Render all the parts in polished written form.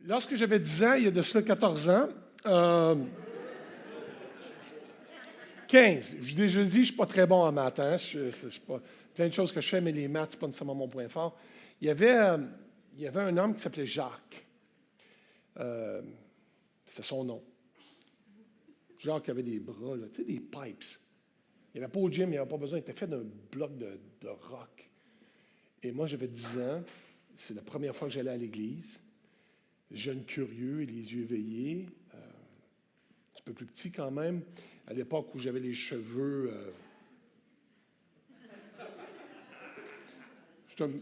Lorsque j'avais 10 ans, il y a de cela 14 ans, 15, je déjà dit, je ne suis pas très bon en maths. Hein? Plein de choses que je fais, mais les maths, ce n'est pas nécessairement mon point fort. Il y avait un homme qui s'appelait Jacques. C'était son nom. Jacques avait des bras, là, tu sais, des pipes. Il n'avait pas au gym, il n'avait pas besoin, il était fait d'un bloc de roc. Et moi, j'avais 10 ans. C'est la première fois que j'allais à l'église. Jeune curieux, les yeux éveillés. Un petit peu plus petit quand même. À l'époque où j'avais les cheveux...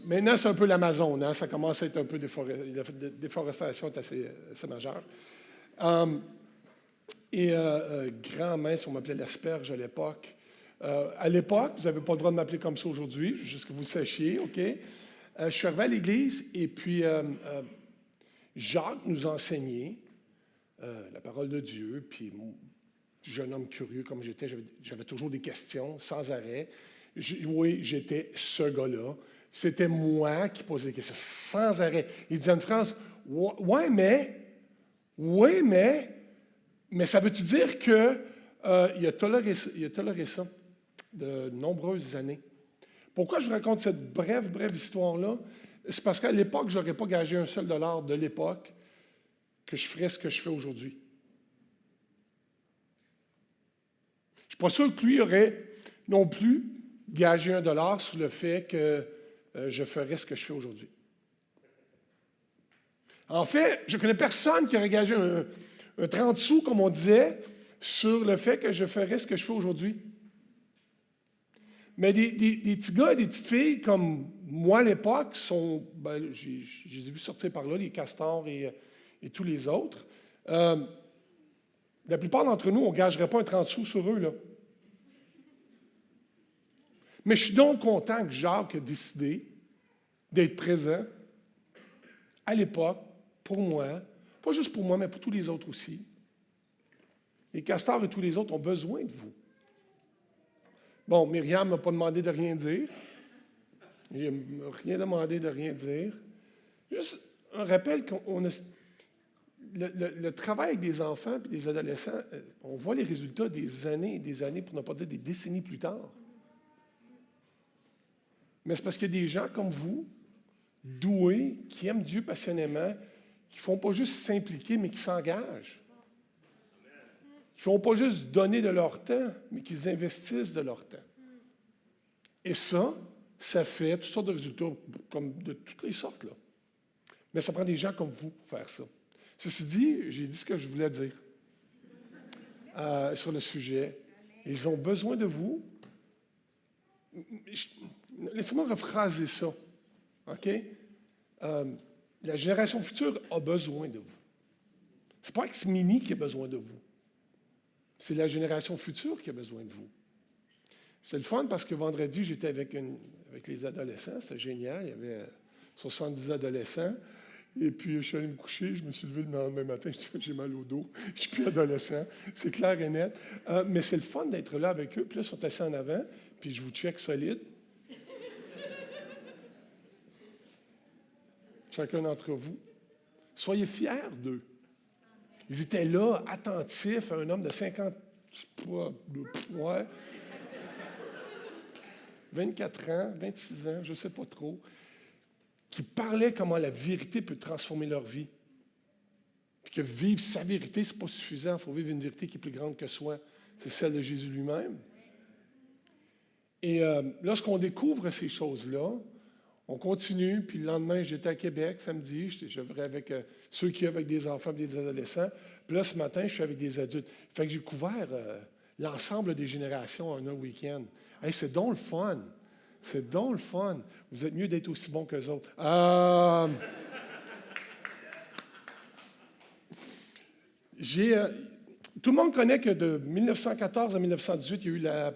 Maintenant, c'est un peu l'Amazon. Hein? Ça commence à être un peu déforesté. La déforestation est assez majeure. Grand mince, on m'appelait l'asperge à l'époque. À l'époque, vous n'avez pas le droit de m'appeler comme ça aujourd'hui, juste que vous le sachiez, OK? Je suis arrivé à l'église et puis Jacques nous enseignait la parole de Dieu, puis jeune homme curieux comme j'étais, j'avais toujours des questions sans arrêt. Oui, j'étais ce gars-là. C'était moi qui posais des questions sans arrêt. Il disait en France, ouais, mais ça veut-tu dire qu'il a toléré ça de nombreuses années? Pourquoi je vous raconte cette brève histoire-là? C'est parce qu'à l'époque, je n'aurais pas gagé un seul dollar de l'époque que je ferais ce que je fais aujourd'hui. Je ne suis pas sûr que lui aurait non plus gagé un dollar sur le fait que je ferais ce que je fais aujourd'hui. En fait, je ne connais personne qui aurait gagé un 30 sous, comme on disait, sur le fait que je ferais ce que je fais aujourd'hui. Mais des petits gars et des petites filles comme moi à l'époque sont, je les ai vus sortir par là, les castors et tous les autres. La plupart d'entre nous, on ne gagerait pas un 30 sous sur eux, là. Mais je suis donc content que Jacques ait décidé d'être présent à l'époque, pour moi, pas juste pour moi, mais pour tous les autres aussi. Les castors et tous les autres ont besoin de vous. Bon, Myriam ne m'a pas demandé de rien dire. Je n'ai rien demandé de rien dire. Juste un rappel qu'on a... Le travail avec des enfants et des adolescents, on voit les résultats des années et des années, pour ne pas dire des décennies plus tard. Mais c'est parce qu'il y a des gens comme vous, doués, qui aiment Dieu passionnément, qui ne font pas juste s'impliquer, mais qui s'engagent. Qui ne font pas juste donner de leur temps, mais qu'ils investissent de leur temps. Et ça fait toutes sortes de résultats, comme de toutes les sortes, là. Mais ça prend des gens comme vous pour faire ça. Ceci dit, j'ai dit ce que je voulais dire sur le sujet. Ils ont besoin de vous. Laissez-moi rephraser ça. OK? La génération future a besoin de vous. Ce n'est pas Ex-Mini qui a besoin de vous. C'est la génération future qui a besoin de vous. C'est le fun parce que vendredi, j'étais avec les adolescents. C'était génial. Il y avait 70 adolescents. Et puis, je suis allé me coucher. Je me suis levé le lendemain matin. Je dis, j'ai mal au dos. Je ne suis plus adolescent. C'est clair et net. Mais c'est le fun d'être là avec eux. Puis là, ils sont assis en avant. Puis je vous check solide. Chacun d'entre vous. Soyez fiers d'eux. Ils étaient là, attentifs à un homme de 50, ouais, 24 ans, 26 ans, je ne sais pas trop, qui parlait comment la vérité peut transformer leur vie. Puis que vivre sa vérité, ce n'est pas suffisant. Il faut vivre une vérité qui est plus grande que soi. C'est celle de Jésus lui-même. Et lorsqu'on découvre ces choses-là, on continue, puis le lendemain, j'étais à Québec, samedi, j'œuvrais avec ceux qui œuvrent avec des enfants et des adolescents. Puis là, ce matin, je suis avec des adultes. Fait que j'ai couvert l'ensemble des générations en un week-end. Hey, c'est donc le fun. C'est donc le fun. Vous êtes mieux d'être aussi bon qu'eux autres. Tout le monde connaît que de 1914 à 1918, il y a eu la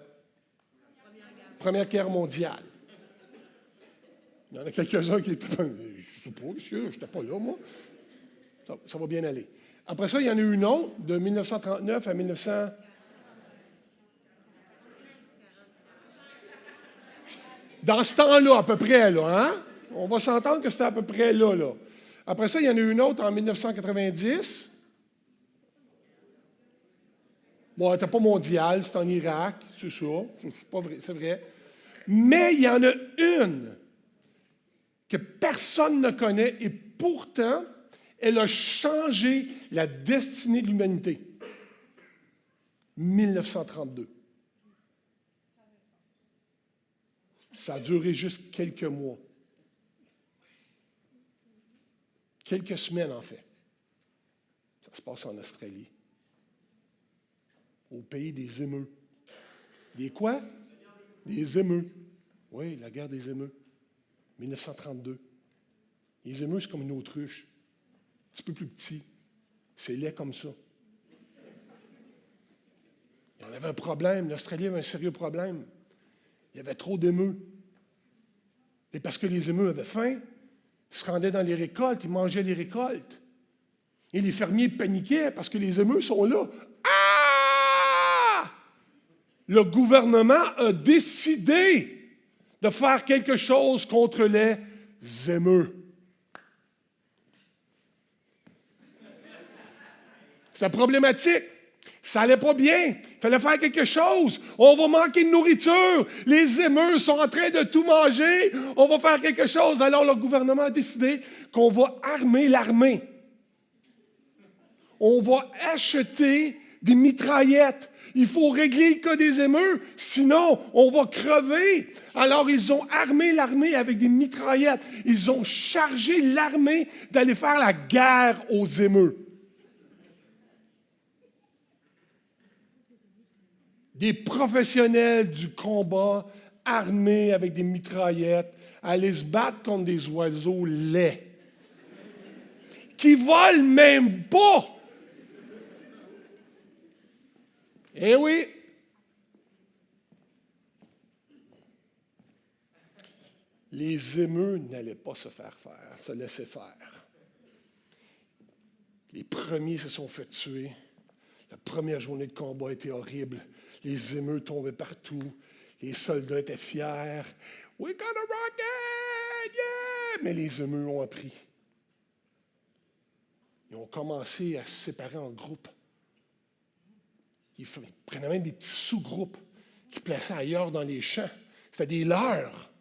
Première Guerre mondiale. Il y en a quelques-uns qui étaient... Je ne sais pas, monsieur, je n'étais pas là, moi. Ça va bien aller. Après ça, il y en a eu une autre, de 1939 à 1900... Dans ce temps-là, à peu près, là, hein? On va s'entendre que c'était à peu près là. Après ça, il y en a une autre en 1990. Bon, elle n'était pas mondiale, c'est en Irak, c'est ça, c'est pas vrai, c'est vrai. Mais il y en a une que personne ne connaît et pourtant, elle a changé la destinée de l'humanité. 1932. Ça a duré juste quelques mois. Quelques semaines, en fait. Ça se passe en Australie. Au pays des émeux. Des quoi? Des émeux. Oui, la guerre des émeux. 1932. Les émeux, c'est comme une autruche. Un petit peu plus petit. C'est laid comme ça. Il y en avait un problème. L'Australie avait un sérieux problème. Il y avait trop d'émeux. Et parce que les émeux avaient faim, ils se rendaient dans les récoltes, ils mangeaient les récoltes. Et les fermiers paniquaient parce que les émeux sont là. Ah! Le gouvernement a décidé de faire quelque chose contre les émeux. C'est problématique. Ça n'allait pas bien. Il fallait faire quelque chose. On va manquer de nourriture. Les émeux sont en train de tout manger. On va faire quelque chose. Alors, le gouvernement a décidé qu'on va armer l'armée. On va acheter des mitraillettes. Il faut régler le cas des émeux, sinon on va crever. Alors, ils ont armé l'armée avec des mitraillettes. Ils ont chargé l'armée d'aller faire la guerre aux émeux. Des professionnels du combat armés avec des mitraillettes allaient se battre contre des oiseaux laids qui volent même pas. Eh oui. Les émeux n'allaient pas se laisser faire. Les premiers se sont fait tuer. La première journée de combat était horrible. Les émeux tombaient partout. Les soldats étaient fiers. « We're gonna rock it! Yeah! » Mais les émeux ont appris. Ils ont commencé à se séparer en groupes. Ils prenaient même des petits sous-groupes qu'ils plaçaient ailleurs dans les champs. C'était des leurs.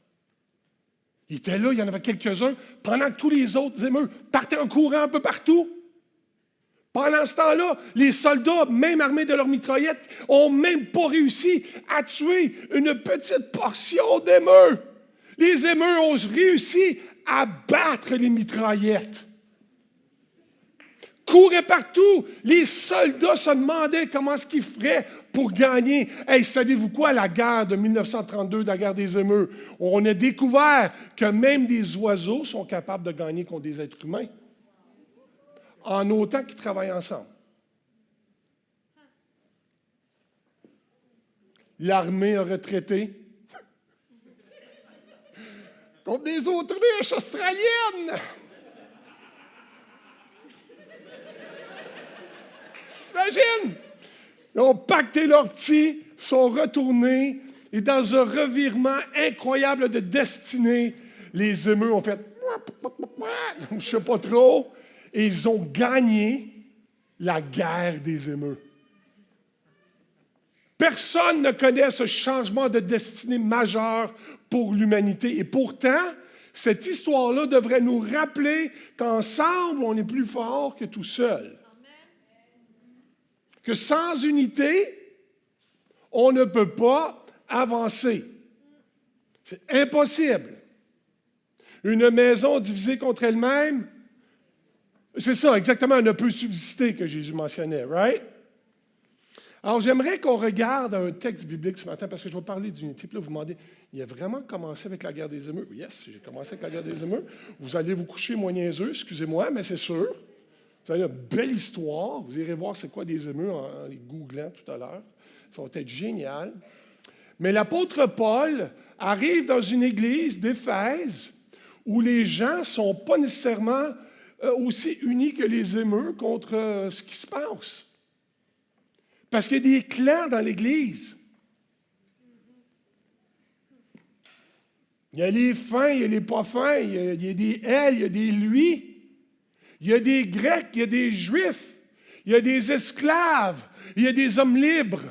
Ils étaient là, il y en avait quelques-uns, pendant que tous les autres émeux partaient en courant un peu partout. Pendant ce temps-là, les soldats, même armés de leurs mitraillettes, n'ont même pas réussi à tuer une petite portion d'émeux. Les émeux ont réussi à battre les mitraillettes. Couraient partout. Les soldats se demandaient comment est-ce qu'ils feraient pour gagner. Hey, savez-vous quoi, la guerre de 1932, la guerre des émeux? On a découvert que même des oiseaux sont capables de gagner contre des êtres humains. En autant qu'ils travaillent ensemble. L'armée a retraité contre des autruches australiennes. T'imagines? Ils ont pacté leurs petits, sont retournés, et dans un revirement incroyable de destinée, les émeux ont fait je ne sais pas trop, et ils ont gagné la guerre des émeux. Personne ne connaît ce changement de destinée majeur pour l'humanité. Et pourtant, cette histoire-là devrait nous rappeler qu'ensemble, on est plus fort que tout seul. Que sans unité, on ne peut pas avancer. C'est impossible. Une maison divisée contre elle-même, c'est ça, exactement, elle ne peut subsister que Jésus mentionnait, right? Alors, j'aimerais qu'on regarde un texte biblique ce matin, parce que je vais parler d'unité. Puis là, vous demandez, il a vraiment commencé avec la guerre des émeux? Yes, j'ai commencé avec la guerre des émeux. Vous allez vous coucher moins niaiseux, excusez-moi, mais c'est sûr. Vous avez une belle histoire. Vous irez voir c'est quoi des émeux en les googlant tout à l'heure. Ça va être génial. Mais l'apôtre Paul arrive dans une église d'Éphèse où les gens ne sont pas nécessairement aussi unis que les émeux contre ce qui se passe. Parce qu'il y a des clans dans l'Église. Il y a les fins, il y a les pas fins, il y a des elles, il y a des lui. Il y a des Grecs, il y a des Juifs, il y a des esclaves, il y a des hommes libres.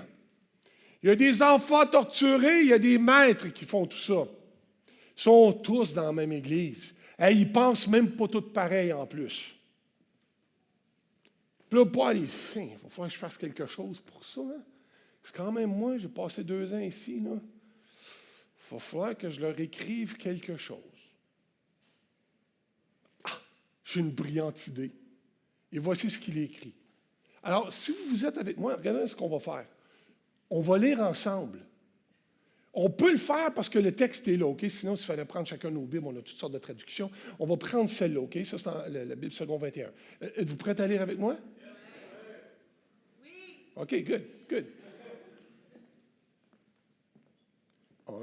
Il y a des enfants torturés, il y a des maîtres qui font tout ça. Ils sont tous dans la même église. Et ils ne pensent même pas tous pareil en plus. Puis là, Paul, il dit, il va falloir que je fasse quelque chose pour ça. Hein? C'est quand même moi, j'ai passé 2 ans ici. Là. Il va falloir que je leur écrive quelque chose. Ah, j'ai une brillante idée. Et voici ce qu'il écrit. Alors, si vous êtes avec moi, regardez ce qu'on va faire. On va lire ensemble. On peut le faire parce que le texte est là, OK? Sinon, s'il fallait prendre chacun nos Bibles, on a toutes sortes de traductions. On va prendre celle-là, OK? Ça, c'est dans la Bible second 21. Êtes-vous prêts à lire avec moi? Oui. OK, good. 1,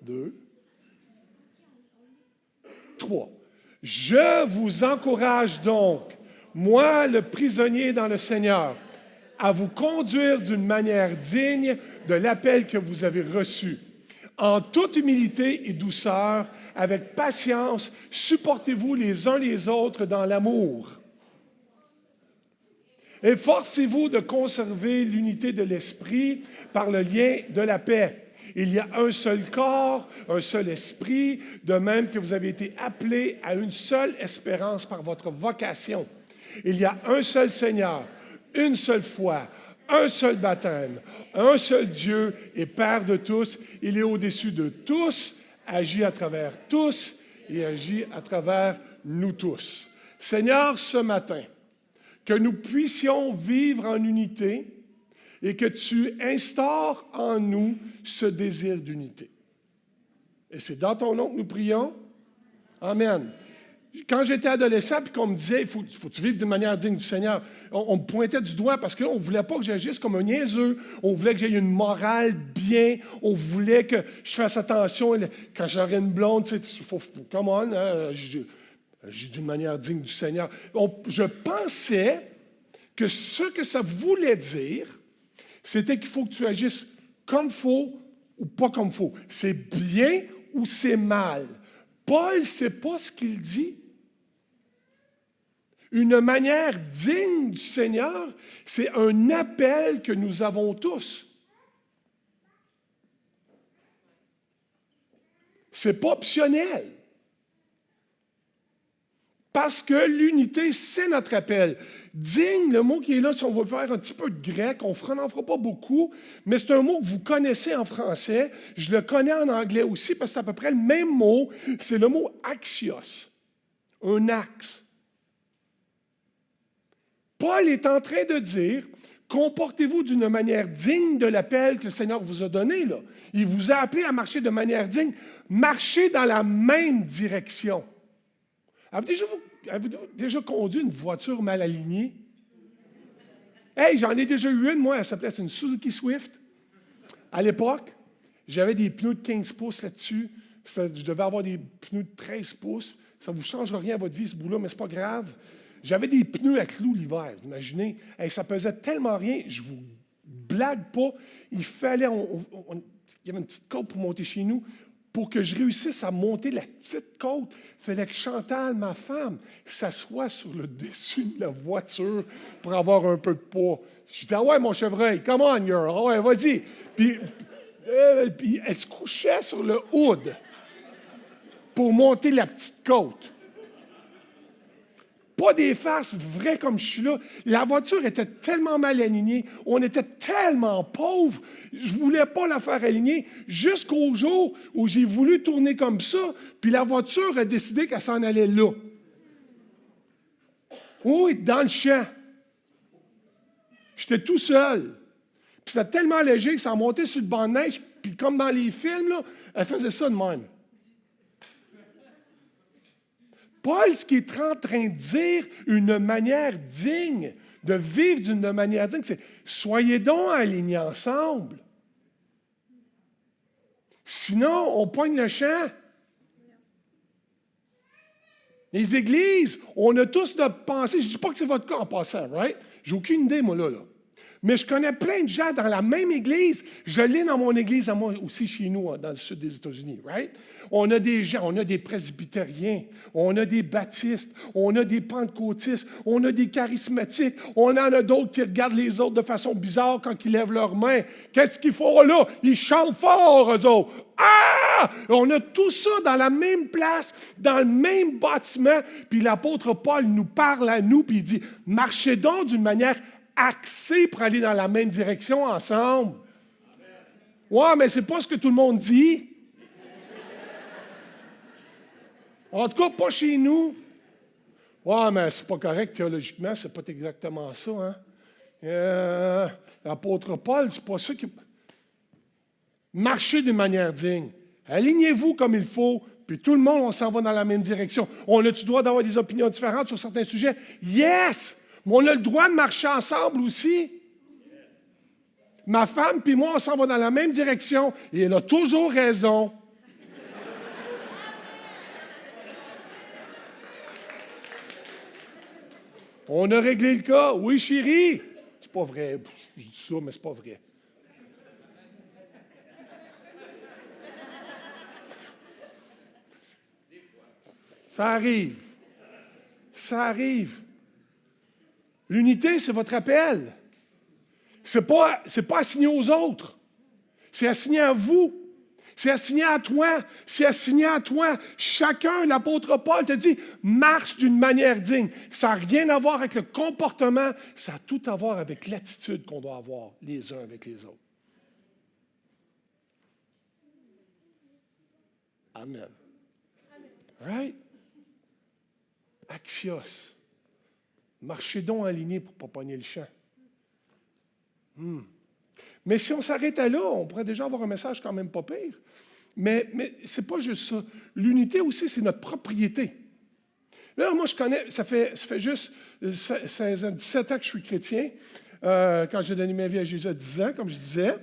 2, 3. Je vous encourage donc, moi, le prisonnier dans le Seigneur, à vous conduire d'une manière digne de l'appel que vous avez reçu. En toute humilité et douceur, avec patience, supportez-vous les uns les autres dans l'amour. Efforcez-vous de conserver l'unité de l'esprit par le lien de la paix. Il y a un seul corps, un seul esprit, de même que vous avez été appelés à une seule espérance par votre vocation. Il y a un seul Seigneur, une seule foi, un seul baptême, un seul Dieu et Père de tous. Il est au-dessus de tous, agit à travers tous et agit à travers nous tous. Seigneur, ce matin, que nous puissions vivre en unité et que tu instaures en nous ce désir d'unité. Et c'est dans ton nom que nous prions. Amen. Quand j'étais adolescent, puis qu'on me disait, il faut que tu vives d'une manière digne du Seigneur, on me pointait du doigt parce qu'on ne voulait pas que j'agisse comme un niaiseux. On voulait que j'aie une morale bien. On voulait que je fasse attention. Quand j'aurais une blonde, tu sais, il faut, come on, j'agis d'une manière digne du Seigneur. Je pensais que ce que ça voulait dire, c'était qu'il faut que tu agisses comme il faut ou pas comme il faut. C'est bien ou c'est mal. Paul ne sait pas ce qu'il dit. Une manière digne du Seigneur, c'est un appel que nous avons tous. Ce n'est pas optionnel. Parce que l'unité, c'est notre appel. Digne, le mot qui est là, si on veut faire un petit peu de grec, on n'en fera pas beaucoup, mais c'est un mot que vous connaissez en français. Je le connais en anglais aussi, parce que c'est à peu près le même mot. C'est le mot axios, un axe. Paul est en train de dire, comportez-vous d'une manière digne de l'appel que le Seigneur vous a donné. Là. Il vous a appelé à marcher de manière digne. Marchez dans la même direction. Avez-vous déjà conduit une voiture mal alignée? Hey, j'en ai déjà eu une, moi, elle s'appelait une Suzuki Swift. À l'époque, j'avais des pneus de 15 pouces là-dessus. Je devais avoir des pneus de 13 pouces. Ça ne vous changera rien à votre vie, ce bout-là, mais ce n'est pas grave. J'avais des pneus à clous l'hiver, imaginez. Hey, ça pesait tellement rien, je ne vous blague pas. Il fallait, il y avait une petite côte pour monter chez nous. Pour que je réussisse à monter la petite côte, il fallait que Chantal, ma femme, s'assoie sur le dessus de la voiture pour avoir un peu de poids. Je dis, ah ouais, mon chevreuil, come on, girl, ah ouais, vas-y. Puis elle se couchait sur le hood pour monter la petite côte. Pas des farces vraies comme je suis là. La voiture était tellement mal alignée. On était tellement pauvres. Je ne voulais pas la faire aligner jusqu'au jour où j'ai voulu tourner comme ça, puis la voiture a décidé qu'elle s'en allait là. Oui, dans le champ. J'étais tout seul. Puis c'était tellement léger que ça montait sur le banc de neige, puis comme dans les films, là, elle faisait ça de même. Paul, ce qu'il est en train de dire, une manière digne, de vivre d'une manière digne, c'est soyez donc alignés ensemble. Sinon, on poigne le champ. Les églises, on a tous notre pensée. Je ne dis pas que c'est votre cas en passant, right? J'ai aucune idée, moi, là. Mais je connais plein de gens dans la même église. Je l'ai dans mon église à moi aussi chez nous, dans le sud des États-Unis, right? On a des gens, on a des presbytériens, on a des baptistes, on a des pentecôtistes, on a des charismatiques, on en a d'autres qui regardent les autres de façon bizarre quand ils lèvent leurs mains. Qu'est-ce qu'ils font là? Ils chantent fort, eux autres. Ah! On a tout ça dans la même place, dans le même bâtiment. Puis l'apôtre Paul nous parle à nous, puis il dit, marchez donc d'une manière axés pour aller dans la même direction ensemble. Ouais, mais c'est pas ce que tout le monde dit. En tout cas, pas chez nous. Ouais, mais c'est pas correct théologiquement, c'est pas exactement ça, hein? L'apôtre Paul, c'est pas ça qui... Marchez d'une manière digne. Alignez-vous comme il faut, puis tout le monde, on s'en va dans la même direction. On a-tu le droit d'avoir des opinions différentes sur certains sujets? Yes! Mais on a le droit de marcher ensemble aussi. Ma femme puis moi, on s'en va dans la même direction et elle a toujours raison. On a réglé le cas. Oui, chérie. C'est pas vrai. Je dis ça, mais c'est pas vrai. Ça arrive. Ça arrive. L'unité, c'est votre appel. C'est pas assigné aux autres. C'est assigné à vous. C'est assigné à toi. C'est assigné à toi. Chacun, l'apôtre Paul te dit, marche d'une manière digne. Ça n'a rien à voir avec le comportement. Ça a tout à voir avec l'attitude qu'on doit avoir les uns avec les autres. Amen. Right? Axios. Marchez donc alignés pour ne pas pogner le champ. Mais si on s'arrêtait là, on pourrait déjà avoir un message quand même pas pire. Mais ce n'est pas juste ça. L'unité aussi, c'est notre propriété. Là, moi, je connais, ça fait juste 16 ans, 17 ans que je suis chrétien, quand j'ai donné ma vie à Jésus à 10 ans, comme je disais.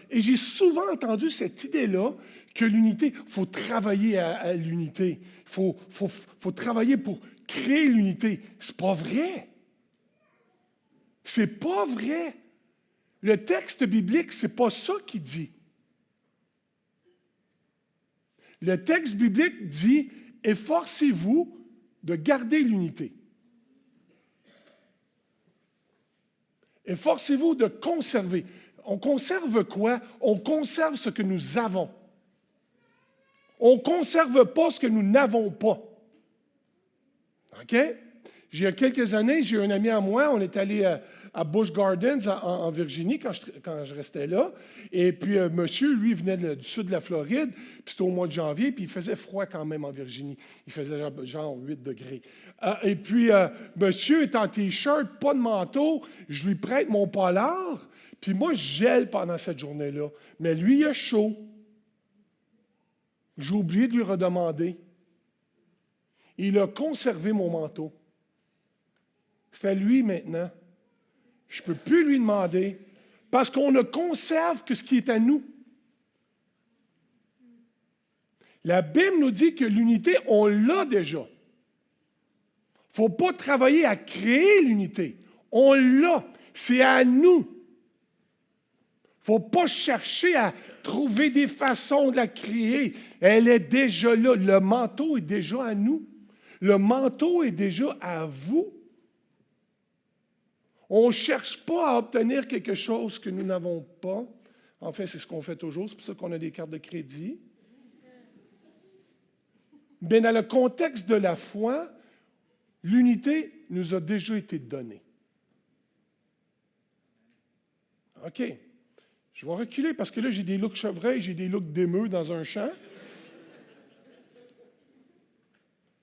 Et j'ai souvent entendu cette idée-là que l'unité, il faut travailler à l'unité. Il faut travailler pour créer l'unité. C'est pas vrai. C'est pas vrai. Le texte biblique, c'est pas ça qu'il dit. Le texte biblique dit « Efforcez-vous de garder l'unité. » Efforcez-vous de conserver. On conserve quoi? On conserve ce que nous avons. On ne conserve pas ce que nous n'avons pas. OK? Il y a quelques années, j'ai un ami à moi, on est allé à Busch Gardens en Virginie quand je restais là. Et puis, monsieur, lui, venait du sud de la Floride, puis c'était au mois de janvier, puis il faisait froid quand même en Virginie. Il faisait genre 8 degrés. Et puis, monsieur est en T-shirt, pas de manteau, je lui prête mon polar, puis moi, je gèle pendant cette journée-là. Mais lui, il a chaud. J'ai oublié de lui redemander. Il a conservé mon manteau. C'est à lui maintenant. Je ne peux plus lui demander parce qu'on ne conserve que ce qui est à nous. La Bible nous dit que l'unité, on l'a déjà. Il ne faut pas travailler à créer l'unité. On l'a. C'est à nous. Il ne faut pas chercher à trouver des façons de la créer. Elle est déjà là. Le manteau est déjà à nous. Le manteau est déjà à vous. On ne cherche pas à obtenir quelque chose que nous n'avons pas. En fait, c'est ce qu'on fait toujours. C'est pour ça qu'on a des cartes de crédit. Mais dans le contexte de la foi, l'unité nous a déjà été donnée. OK. Je vais reculer parce que là, j'ai des looks chevreuils, j'ai des looks d'émeu dans un champ.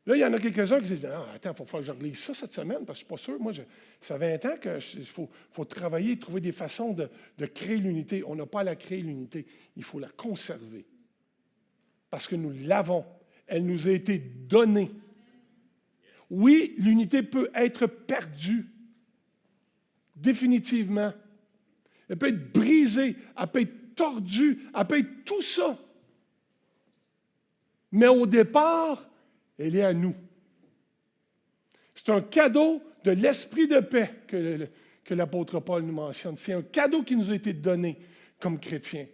Là, il y en a quelques-uns qui disent « Ah, attends, il faut falloir que je relise ça cette semaine parce que je ne suis pas sûr. Moi, ça fait 20 ans qu'il faut travailler, trouver des façons de créer l'unité. On n'a pas à la créer, l'unité. Il faut la conserver. Parce que nous l'avons. Elle nous a été donnée. Oui, l'unité peut être perdue. Définitivement. Elle peut être brisée, elle peut être tordue, elle peut être tout ça. Mais au départ, elle est à nous. C'est un cadeau de l'esprit de paix que que l'apôtre Paul nous mentionne. C'est un cadeau qui nous a été donné comme chrétiens.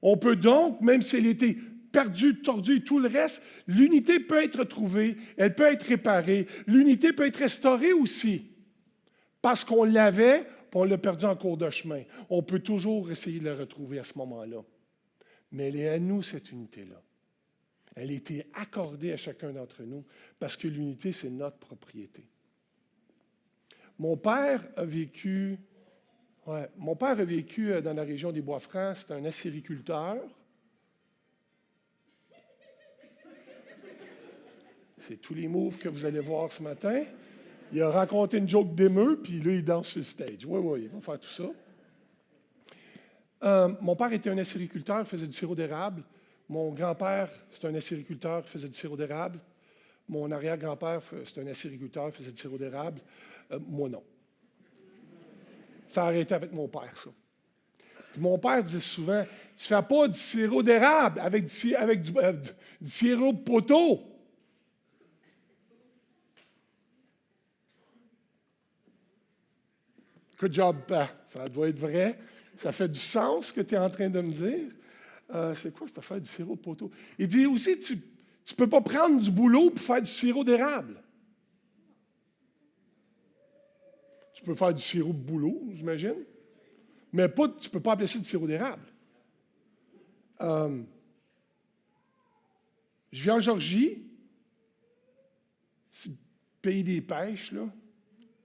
On peut donc, même si elle était perdue, tordue et tout le reste, l'unité peut être trouvée, elle peut être réparée, l'unité peut être restaurée aussi. Parce qu'on l'avait, puis on l'a perdu en cours de chemin. On peut toujours essayer de la retrouver à ce moment-là. Mais elle est à nous, cette unité-là. Elle a été accordée à chacun d'entre nous parce que l'unité, c'est notre propriété. Mon père a vécu dans la région des Bois-Francs. C'est un acériculteur. C'est tous les moves que vous allez voir ce matin. Il a raconté une joke d'émeu, puis là, il danse sur le stage. Oui, il va faire tout ça. Mon père était un acériculteur, il faisait du sirop d'érable. Mon grand-père, c'est un acériculteur, il faisait du sirop d'érable. Mon arrière-grand-père, c'est un acériculteur, il faisait du sirop d'érable. Moi, non. Ça a arrêté avec mon père, ça. Puis mon père disait souvent, tu ne fais pas du sirop d'érable avec du sirop de poteau. Good job, pa. Ça doit être vrai. Ça fait du sens ce que tu es en train de me dire. C'est quoi cette affaire du sirop de poteau? Il dit aussi, tu ne peux pas prendre du boulot pour faire du sirop d'érable. Tu peux faire du sirop de boulot, j'imagine. Mais tu ne peux pas appeler ça du sirop d'érable. Je vis en Georgie. C'est le pays des pêches, là.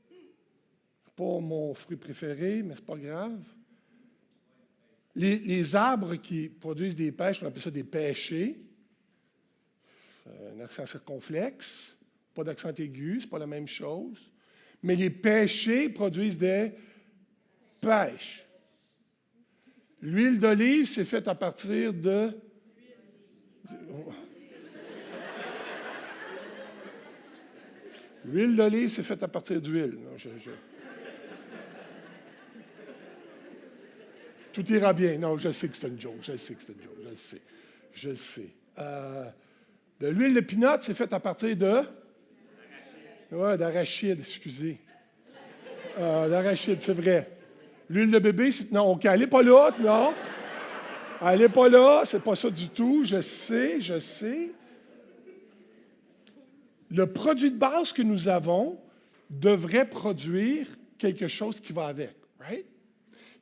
C'est pas mon fruit préféré, mais c'est pas grave. Les arbres qui produisent des pêches, on appelle ça des pêchers. Un accent circonflexe, pas d'accent aigu, c'est pas la même chose. Mais les pêchers produisent des pêches. L'huile d'olive, c'est faite à partir de... L'huile d'olive, c'est faite à partir d'huile. Tout ira bien. Non, je sais que c'est une joke. Je le sais. De l'huile de pinot, c'est fait à partir de... Oui, d'arachide, excusez. D'arachide, c'est vrai. L'huile de bébé, c'est... Non, OK, elle n'est pas là, non. Elle n'est pas là, c'est pas ça du tout. Je sais. Le produit de base que nous avons devrait produire quelque chose qui va avec, right?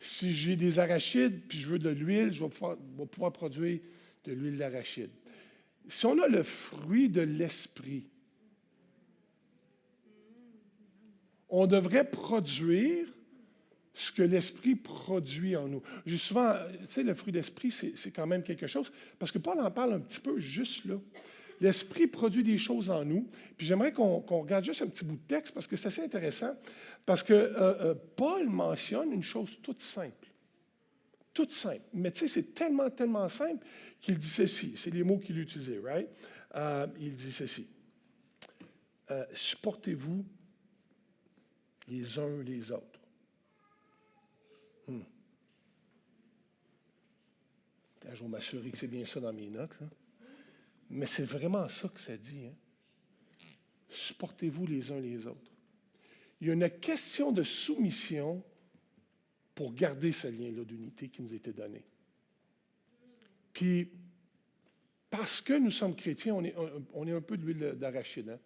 Si j'ai des arachides puis je veux de l'huile, je vais pouvoir produire de l'huile d'arachide. Si on a le fruit de l'esprit, on devrait produire ce que l'esprit produit en nous. J'ai souvent, tu sais, le fruit d'esprit, c'est quand même quelque chose, parce que Paul en parle un petit peu juste là. L'esprit produit des choses en nous. Puis j'aimerais qu'on regarde juste un petit bout de texte, parce que c'est assez intéressant, parce que Paul mentionne une chose toute simple. Toute simple. Mais tu sais, c'est tellement, tellement simple qu'il dit ceci. C'est les mots qu'il utilisait, right? Il dit ceci. Supportez-vous les uns les autres. Je vais m'assurer que c'est bien ça dans mes notes, là. Mais c'est vraiment ça que ça dit. Hein? Supportez-vous les uns les autres. Il y a une question de soumission pour garder ce lien-là d'unité qui nous était donné. Puis, parce que nous sommes chrétiens, on est un peu de l'huile d'arachide. Hein?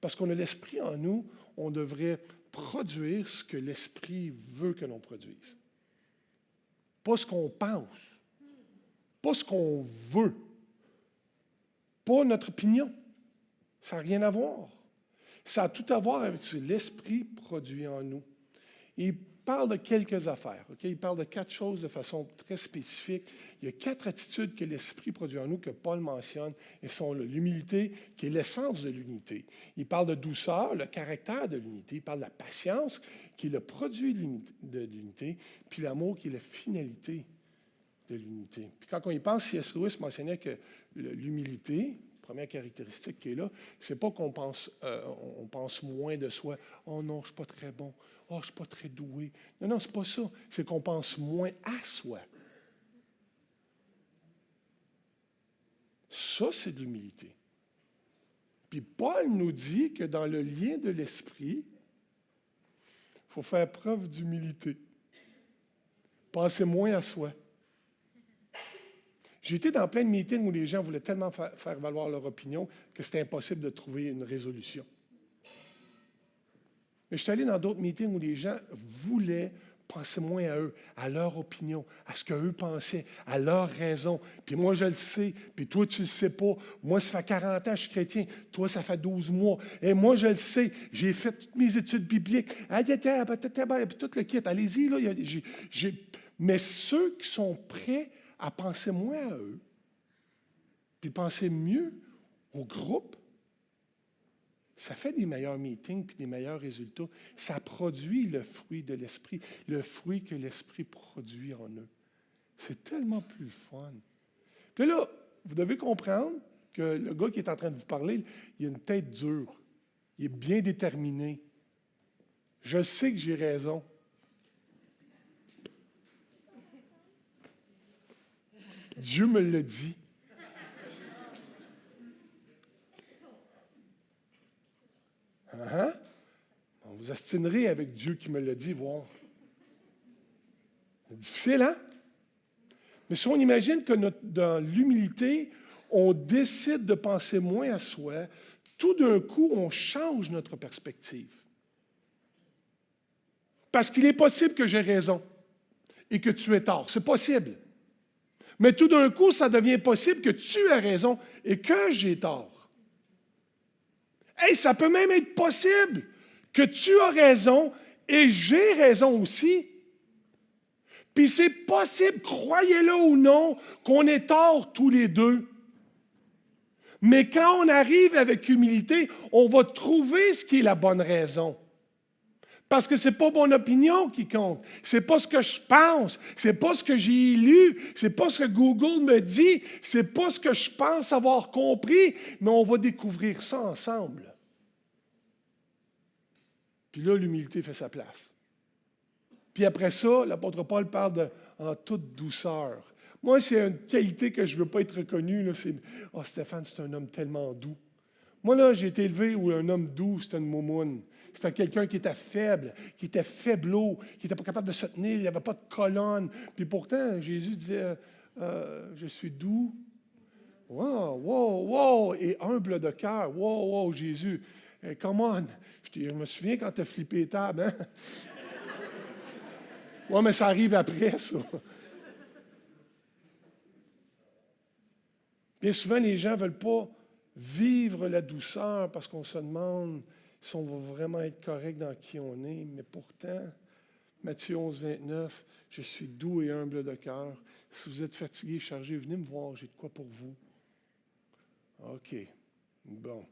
Parce qu'on a l'esprit en nous, on devrait produire ce que l'esprit veut que l'on produise. Pas ce qu'on pense, pas ce qu'on veut, pas notre opinion. Ça n'a rien à voir. Ça a tout à voir avec ce que l'esprit produit en nous. Il parle de quelques affaires. Okay? Il parle de 4 choses de façon très spécifique. Il y a 4 attitudes que l'esprit produit en nous, que Paul mentionne, et sont l'humilité, qui est l'essence de l'unité. Il parle de douceur, le caractère de l'unité. Il parle de la patience, qui est le produit de l'unité, puis l'amour, qui est la finalité de l'unité. Puis quand on y pense, C.S. Lewis mentionnait que l'humilité, première caractéristique qui est là, c'est pas qu'on pense, on pense moins de soi. Oh non, je ne suis pas très bon. Oh, je ne suis pas très doué. Non, c'est pas ça. C'est qu'on pense moins à soi. Ça, c'est de l'humilité. Puis Paul nous dit que dans le lien de l'esprit, faut faire preuve d'humilité. Pensez moins à soi. J'ai été dans plein de meetings où les gens voulaient tellement faire valoir leur opinion que c'était impossible de trouver une résolution. Mais je suis allé dans d'autres meetings où les gens voulaient penser moins à eux, à leur opinion, à ce qu'eux pensaient, à leur raison. Puis moi, je le sais, puis toi, tu ne le sais pas. Moi, ça fait 40 ans que je suis chrétien. Toi, ça fait 12 mois. Et moi, je le sais. J'ai fait toutes mes études bibliques. Puis tout le kit. Allez-y, là. Mais ceux qui sont prêts à penser moins à eux, puis penser mieux au groupe, ça fait des meilleurs meetings puis des meilleurs résultats. Ça produit le fruit de l'esprit, le fruit que l'esprit produit en eux. C'est tellement plus fun. Puis là, vous devez comprendre que le gars qui est en train de vous parler, il a une tête dure. Il est bien déterminé. Je sais que j'ai raison. Dieu me l'a dit. On vous astinerez avec Dieu qui me l'a dit, voir. C'est difficile, hein? Mais si on imagine que dans l'humilité, on décide de penser moins à soi, tout d'un coup, on change notre perspective. Parce qu'il est possible que j'ai raison et que tu aies tort. C'est possible. Mais tout d'un coup, ça devient possible que tu aies raison et que j'ai tort. Hey, ça peut même être possible que tu as raison et j'ai raison aussi. Puis c'est possible, croyez-le ou non, qu'on ait tort tous les deux. Mais quand on arrive avec humilité, on va trouver ce qui est la bonne raison. Parce que ce n'est pas mon opinion qui compte. Ce n'est pas ce que je pense. Ce n'est pas ce que j'ai lu. Ce n'est pas ce que Google me dit. Ce n'est pas ce que je pense avoir compris. Mais on va découvrir ça ensemble. Puis là, l'humilité fait sa place. Puis après ça, l'apôtre Paul parle en toute douceur. Moi, c'est une qualité que je ne veux pas être reconnu. Là, c'est « Oh, Stéphane, c'est un homme tellement doux. » Moi, là, j'ai été élevé où un homme doux, c'était une moumoune. C'était quelqu'un qui était faible, qui était faibleau, qui n'était pas capable de se tenir, il n'y avait pas de colonne. Puis pourtant, Jésus disait je suis doux. Wow, wow, wow, et humble de cœur. Wow, wow, Jésus. Hey, come on. Je me souviens quand tu as flippé les tables, hein? Oui, mais ça arrive après, ça. Bien souvent, les gens ne veulent pas vivre la douceur parce qu'on se demande si on va vraiment être correct dans qui on est. Mais pourtant, Matthieu 11, 29, « Je suis doux et humble de cœur. Si vous êtes fatigué, chargé, venez me voir, j'ai de quoi pour vous. » OK. Bon.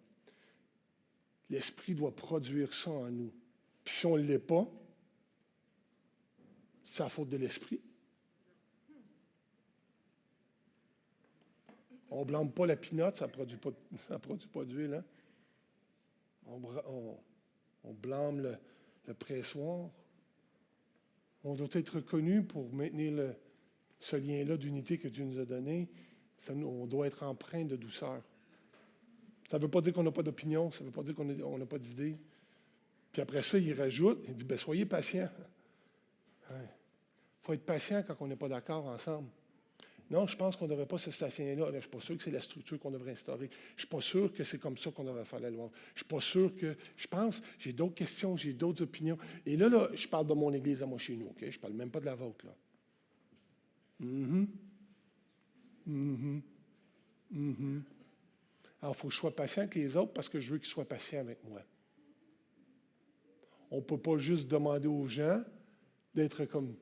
L'Esprit doit produire ça en nous. Puis si on ne l'est pas, c'est la faute de l'Esprit. On ne blâme pas la pinotte, ça ne produit pas d'huile. Hein? On blâme le pressoir. On doit être reconnu pour maintenir ce lien-là d'unité que Dieu nous a donné. On doit être empreint de douceur. Ça ne veut pas dire qu'on n'a pas d'opinion, ça ne veut pas dire qu'on n'a pas d'idée. Puis après ça, il rajoute, il dit, « Soyez patients. » Il faut être patient quand on n'est pas d'accord ensemble. Non, je pense qu'on ne devrait pas se stationner là. Je ne suis pas sûr que c'est la structure qu'on devrait instaurer. Je ne suis pas sûr que c'est comme ça qu'on devrait faire la loi. Je ne suis pas sûr que... Je pense, j'ai d'autres questions, j'ai d'autres opinions. Et là, je parle de mon église à moi chez nous, OK? Je ne parle même pas de la vôtre, là. Alors, il faut que je sois patient avec les autres parce que je veux qu'ils soient patients avec moi. On ne peut pas juste demander aux gens d'être comme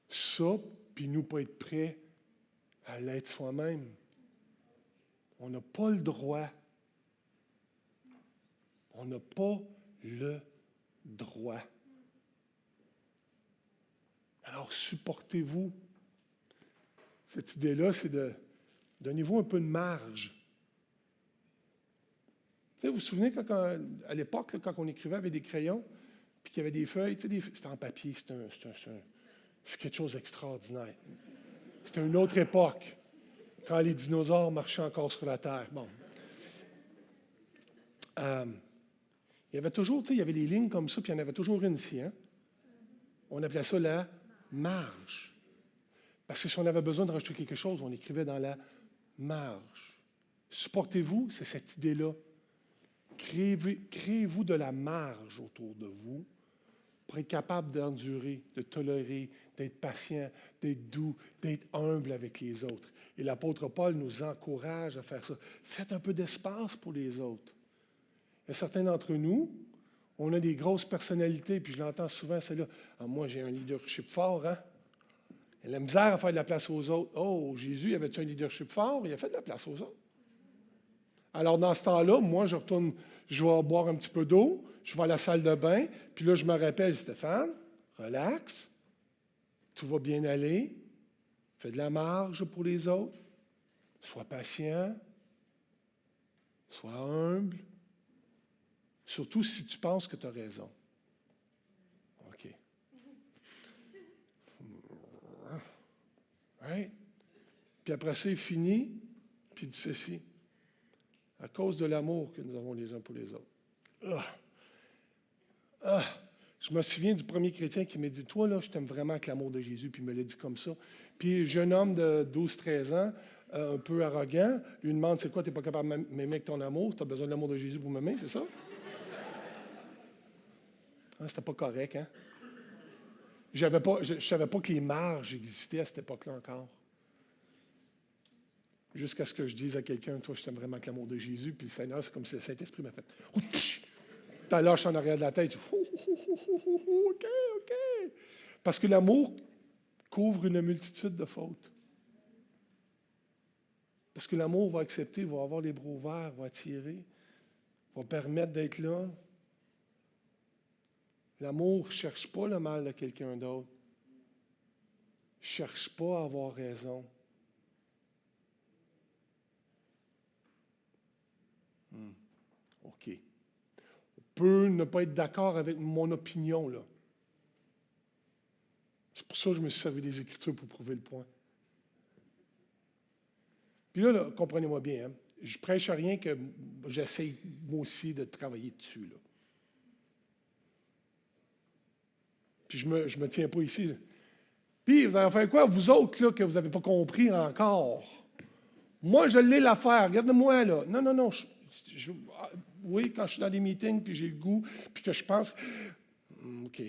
ça, puis nous pas être prêts à l'être soi-même. On n'a pas le droit. On n'a pas le droit. Alors, supportez-vous. Cette idée-là, c'est donnez-vous un peu de marge. Tu sais, vous vous souvenez, à l'époque, quand on écrivait avec des crayons, puis qu'il y avait des feuilles, tu sais, c'était en papier, c'est quelque chose d'extraordinaire. C'était une autre époque, quand les dinosaures marchaient encore sur la Terre. Bon. Il y avait toujours, tu sais, il y avait des lignes comme ça, puis il y en avait toujours une ici. Hein? On appelait ça la marge. Parce que si on avait besoin de rajouter quelque chose, on écrivait dans la marge. Supportez-vous, c'est cette idée-là. Créez-vous de la marge autour de vous pour être capable d'endurer, de tolérer, d'être patient, d'être doux, d'être humble avec les autres. Et l'apôtre Paul nous encourage à faire ça. Faites un peu d'espace pour les autres. Il y a certains d'entre nous, on a des grosses personnalités, puis je l'entends souvent, celle-là. Ah, moi, j'ai un leadership fort, hein? Il a la misère à faire de la place aux autres. Oh, Jésus, avait-tu un leadership fort? Il a fait de la place aux autres. Alors, dans ce temps-là, moi, je retourne, je vais boire un petit peu d'eau, je vais à la salle de bain, puis là, je me rappelle, Stéphane, relax, tout va bien aller, fais de la marge pour les autres, sois patient, sois humble, surtout si tu penses que tu as raison. OK. Right? Puis après ça, il finit, puis il dit ceci. À cause de l'amour que nous avons les uns pour les autres. Je me souviens du premier chrétien qui m'a dit, toi, là, je t'aime vraiment avec l'amour de Jésus, puis il me l'a dit comme ça. Puis, jeune homme de 12-13 ans, un peu arrogant, lui demande, c'est quoi, tu n'es pas capable de m'aimer avec ton amour? Tu as besoin de l'amour de Jésus pour m'aimer, c'est ça? C'était pas correct, hein? Je ne savais pas que les marges existaient à cette époque-là encore. Jusqu'à ce que je dise à quelqu'un, toi, je t'aime vraiment avec l'amour de Jésus, puis le Seigneur, c'est comme si le Saint-Esprit m'a fait. T'as lâché en arrière de la tête. OK. Parce que l'amour couvre une multitude de fautes. Parce que l'amour va accepter, va avoir les bras ouverts, va attirer, va permettre d'être là. L'amour ne cherche pas le mal de quelqu'un d'autre. Ne cherche pas à avoir raison. OK. On peut ne pas être d'accord avec mon opinion, là. C'est pour ça que je me suis servi des Écritures pour prouver le point. Puis là, comprenez-moi bien, hein, je prêche à rien que j'essaye, moi aussi, de travailler dessus, là. Puis je me tiens pas ici. Là. Puis, vous allez faire quoi, vous autres, là, que vous n'avez pas compris encore? Moi, je l'ai l'affaire. Regardez-moi, là. Non. Oui, quand je suis dans des meetings, puis j'ai le goût, puis que je pense, OK,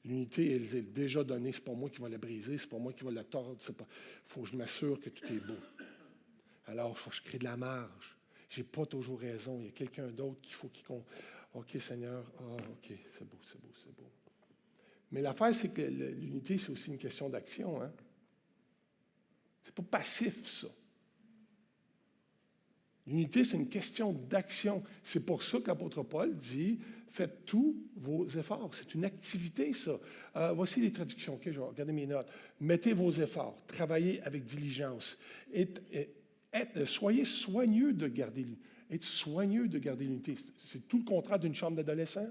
l'unité, elle est déjà donnée. C'est pas moi qui va la briser, c'est pas moi qui va la tordre. Il faut que je m'assure que tout est beau. Alors, il faut que je crée de la marge. Je n'ai pas toujours raison. Il y a quelqu'un d'autre qu'il faut qu'il compte. OK, Seigneur. OK, c'est beau. Mais l'affaire, c'est que l'unité, c'est aussi une question d'action. Hein? C'est pas passif, ça. L'unité, c'est une question d'action. C'est pour ça que l'apôtre Paul dit, faites tous vos efforts. C'est une activité, ça. Voici les traductions. OK, je vais regarder mes notes. Mettez vos efforts. Travaillez avec diligence. Soyez soigneux de garder l'unité. Être soigneux de garder l'unité. C'est tout le contraire d'une chambre d'adolescent.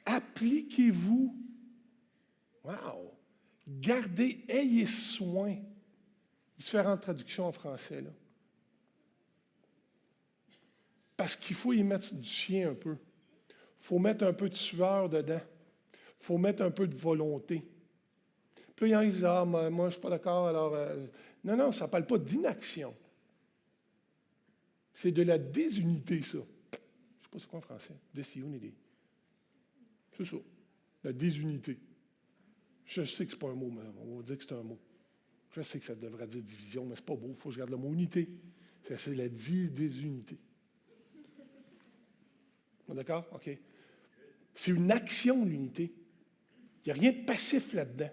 Appliquez-vous. Wow! Gardez, ayez soin. Différentes traductions en français, là. Parce qu'il faut y mettre du chien un peu. Il faut mettre un peu de sueur dedans. Il faut mettre un peu de volonté. Puis là, il y en a qui disent, moi, je ne suis pas d'accord, alors... Non, ça ne parle pas d'inaction. C'est de la désunité, ça. Je ne sais pas c'est quoi en français. Disunity. C'est ça. La désunité. Je sais que ce n'est pas un mot, mais on va dire que c'est un mot. Je sais que ça devrait dire division, mais ce n'est pas beau. Il faut que je garde le mot unité. C'est la désunité. D'accord? OK. C'est une action, l'unité. Il n'y a rien de passif là-dedans.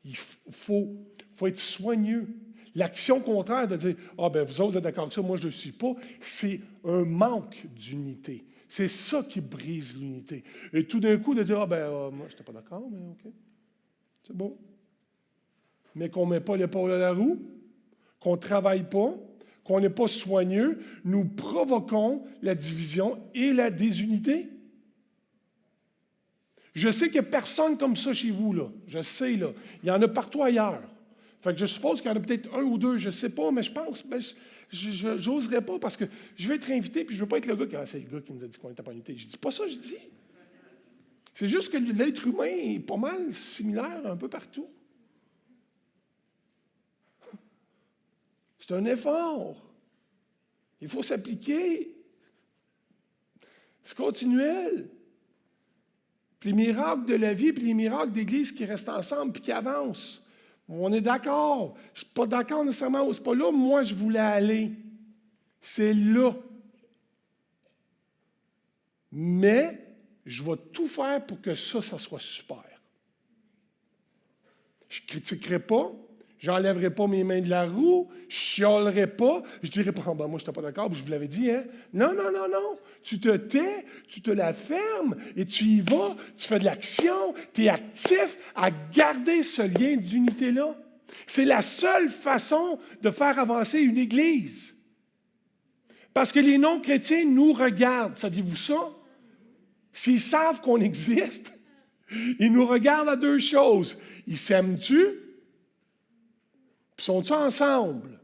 Il faut être soigneux. L'action contraire de dire « Ah, ben vous autres êtes d'accord avec ça, moi je ne le suis pas », c'est un manque d'unité. C'est ça qui brise l'unité. Et tout d'un coup, de dire « Ah, moi je n'étais pas d'accord, mais OK, c'est bon. » Mais qu'on ne met pas l'épaule à la roue, qu'on ne travaille pas, qu'on n'est pas soigneux, nous provoquons la division et la désunité. Je sais qu'il n'y a personne comme ça chez vous, là. Je sais, là. Il y en a partout ailleurs. Fait que je suppose qu'il y en a peut-être un ou deux, je ne sais pas, mais je pense, je n'oserais pas parce que je vais être invité, puis je ne veux pas être le gars qui, c'est le gars qui nous a dit qu'on n'était pas invité. Je ne dis pas ça, je dis. C'est juste que l'être humain est pas mal similaire un peu partout. C'est un effort. Il faut s'appliquer. C'est continuel. Puis les miracles de la vie, puis les miracles d'Église qui restent ensemble, puis qui avancent. On est d'accord. Je ne suis pas d'accord nécessairement. C'est pas là où moi je voulais aller. C'est là. Mais je vais tout faire pour que ça soit super. Je ne critiquerai pas. Je n'enlèverai pas mes mains de la roue, je ne chialerai pas, je ne dirai pas, moi je n'étais pas d'accord, puis je vous l'avais dit, hein? Non, non, non, non. Tu te tais, tu te la fermes et tu y vas, tu fais de l'action, tu es actif à garder ce lien d'unité-là. C'est la seule façon de faire avancer une Église. Parce que les non-chrétiens nous regardent, saviez-vous ça? S'ils savent qu'on existe, ils nous regardent à deux choses. Ils s'aiment-tu? Sont-ils ensemble?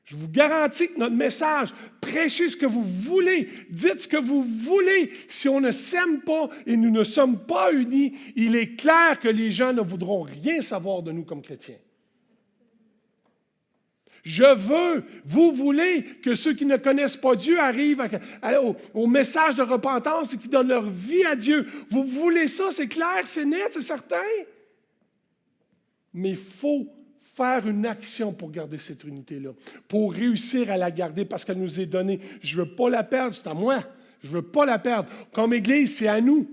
Je vous garantis que notre message, prêchez ce que vous voulez, dites ce que vous voulez. Si on ne s'aime pas et nous ne sommes pas unis, il est clair que les gens ne voudront rien savoir de nous comme chrétiens. Vous voulez que ceux qui ne connaissent pas Dieu arrivent au message de repentance et qui donnent leur vie à Dieu. Vous voulez ça, c'est clair, c'est net, c'est certain. Mais il faut faire une action pour garder cette unité-là, pour réussir à la garder parce qu'elle nous est donnée. Je ne veux pas la perdre, c'est à moi. Je ne veux pas la perdre. Comme Église, c'est à nous.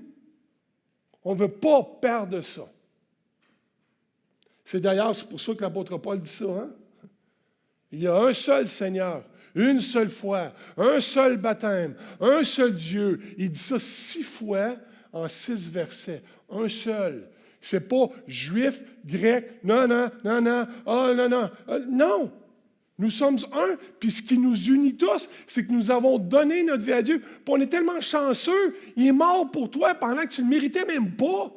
On ne veut pas perdre ça. C'est pour ça que l'apôtre Paul dit ça. Hein? Il y a un seul Seigneur, une seule foi, un seul baptême, un seul Dieu. Il dit ça 6 fois en 6 versets. Un seul. C'est pas juif, grec, non, non, non, non, oh, non, non. Non! Nous sommes un, puis ce qui nous unit tous, c'est que nous avons donné notre vie à Dieu. Puis on est tellement chanceux, il est mort pour toi pendant que tu ne le méritais même pas.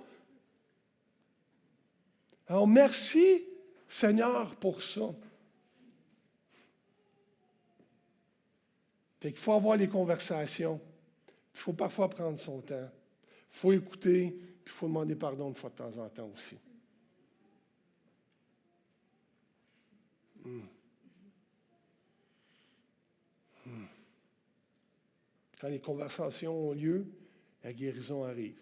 Alors merci, Seigneur, pour ça. Fait qu'il faut avoir les conversations. Il faut parfois prendre son temps. Il faut écouter. Puis il faut demander pardon une fois de temps en temps aussi. Quand les conversations ont lieu, la guérison arrive.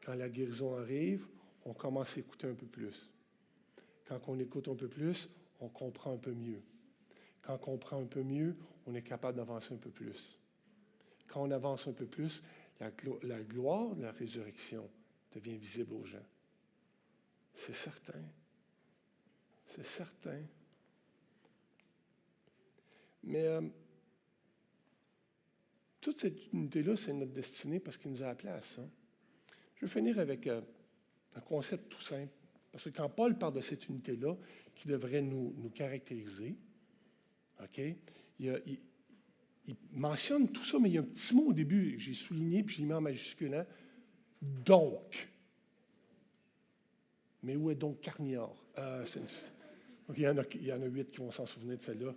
Quand la guérison arrive, on commence à écouter un peu plus. Quand on écoute un peu plus, on comprend un peu mieux. Quand on comprend un peu mieux, on est capable d'avancer un peu plus. Quand on avance un peu plus, la gloire de la résurrection devient visible aux gens. C'est certain. C'est certain. Mais toute cette unité-là, c'est notre destinée parce qu'il nous a appelés à ça. Je vais finir avec un concept tout simple. Parce que quand Paul parle de cette unité-là, qui devrait nous caractériser, OK, il mentionne tout ça, mais il y a un petit mot au début, j'ai souligné, puis je l'ai mis en majuscule. Hein? Donc. Mais où est donc Carnior? Il y en a 8 qui vont s'en souvenir de celle-là.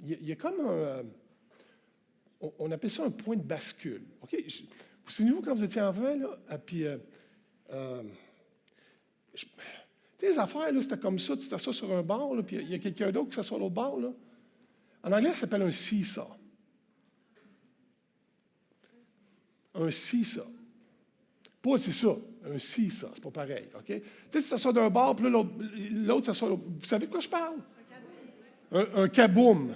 Il y a comme un... on appelle ça un point de bascule. Okay? Vous souvenez-vous quand vous étiez enfant, là? Puis... les affaires, là, c'était comme ça, tu t'assois sur un bord, là, puis il y a quelqu'un d'autre qui s'assoit à l'autre bord. Là. En anglais, ça s'appelle un seesaw. Un seesaw. Pas c'est ça, un seesaw, c'est pas pareil, OK? Tu sais, tu t'assois d'un bord, puis là, l'autre s'assoit l'autre. Vous savez de quoi je parle? Un kaboom.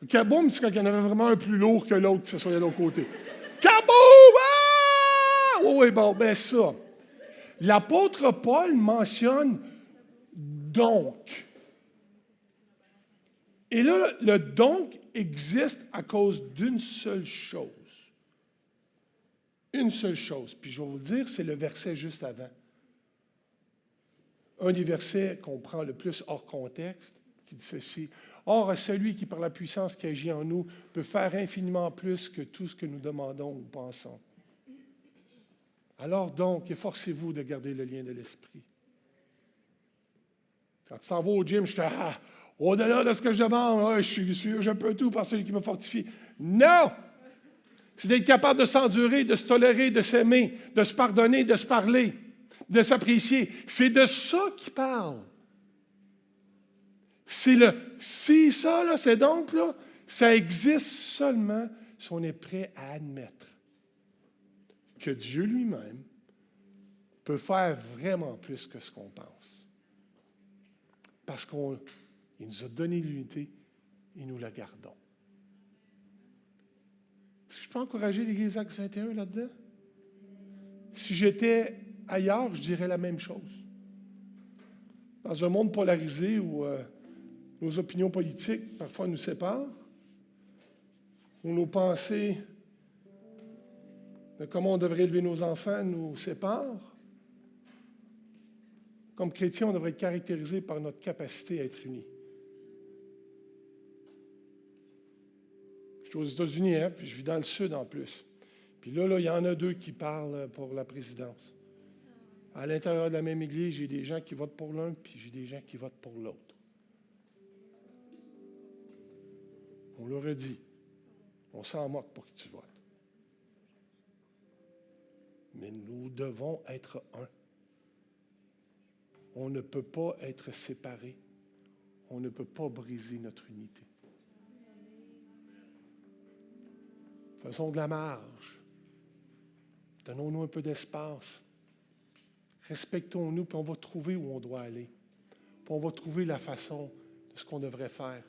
Un kaboom, c'est quand il y en avait vraiment un plus lourd que l'autre qui s'assoyait de l'autre côté. Kaboom! Ah! Oui, bon, ben ça. L'apôtre Paul mentionne donc. Et là, le donc existe à cause d'une seule chose. Une seule chose. Puis je vais vous le dire, c'est le verset juste avant. Un des versets qu'on prend le plus hors contexte, qui dit ceci. Or, celui qui, par la puissance qui agit en nous, peut faire infiniment plus que tout ce que nous demandons ou pensons. Alors donc, efforcez-vous de garder le lien de l'esprit. Quand tu t'en vas au gym, je suis au-delà de ce que je demande, je suis sûr, je peux tout par celui qui me fortifie. Non! C'est d'être capable de s'endurer, de se tolérer, de s'aimer, de se pardonner, de se parler, de s'apprécier. C'est de ça qu'il parle. C'est le si, ça, là, c'est donc, là, ça existe seulement si on est prêt à admettre que Dieu lui-même peut faire vraiment plus que ce qu'on pense. Parce qu'il nous a donné l'unité et nous la gardons. Est-ce que je peux encourager l'Église Actes 21 là-dedans? Si j'étais ailleurs, je dirais la même chose. Dans un monde polarisé où nos opinions politiques parfois nous séparent, où nos pensées de comment on devrait élever nos enfants nous séparent, comme chrétiens, on devrait être caractérisés par notre capacité à être unis. Je suis aux États-Unis, puis je vis dans le Sud en plus. Puis là, il y en a deux qui parlent pour la présidence. À l'intérieur de la même Église, j'ai des gens qui votent pour l'un, puis j'ai des gens qui votent pour l'autre. On leur a dit, on s'en moque pour que tu votes. Mais nous devons être un. On ne peut pas être séparés. On ne peut pas briser notre unité. Faisons de la marge. Donnons-nous un peu d'espace. Respectons-nous, puis on va trouver où on doit aller. Puis on va trouver la façon de ce qu'on devrait faire.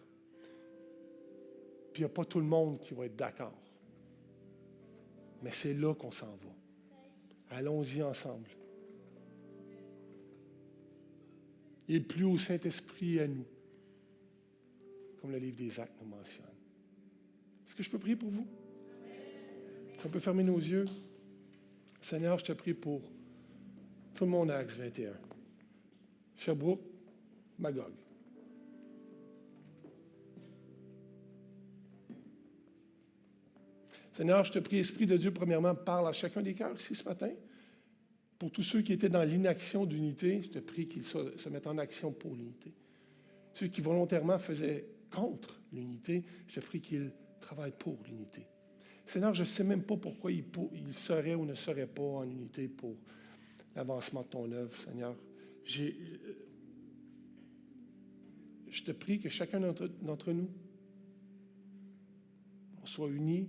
Puis il n'y a pas tout le monde qui va être d'accord. Mais c'est là qu'on s'en va. Allons-y ensemble. Et plus au Saint-Esprit à nous, comme le livre des Actes nous mentionne. Est-ce que je peux prier pour vous? On peut fermer nos yeux. Seigneur, je te prie pour tout le monde à Actes 21. Sherbrooke, Magog. Seigneur, je te prie, Esprit de Dieu, premièrement, parle à chacun des cœurs ici ce matin. Pour tous ceux qui étaient dans l'inaction d'unité, je te prie qu'ils se mettent en action pour l'unité. Ceux qui volontairement faisaient contre l'unité, je te prie qu'ils travaillent pour l'unité. Seigneur, je ne sais même pas pourquoi ils seraient ou ne seraient pas en unité pour l'avancement de ton œuvre, Seigneur. Je te prie que chacun d'entre nous, on soit unis,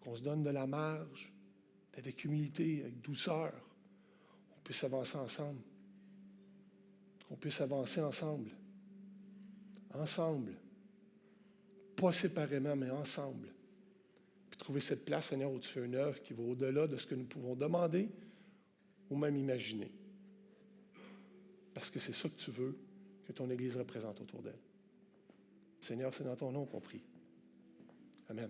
qu'on se donne de la marge, avec humilité, avec douceur, on puisse avancer ensemble. Qu'on puisse avancer ensemble. Ensemble. Pas séparément, mais ensemble. Puis trouver cette place, Seigneur, où tu fais une œuvre qui va au-delà de ce que nous pouvons demander ou même imaginer. Parce que c'est ça que tu veux que ton Église représente autour d'elle. Seigneur, c'est dans ton nom qu'on prie. Amen.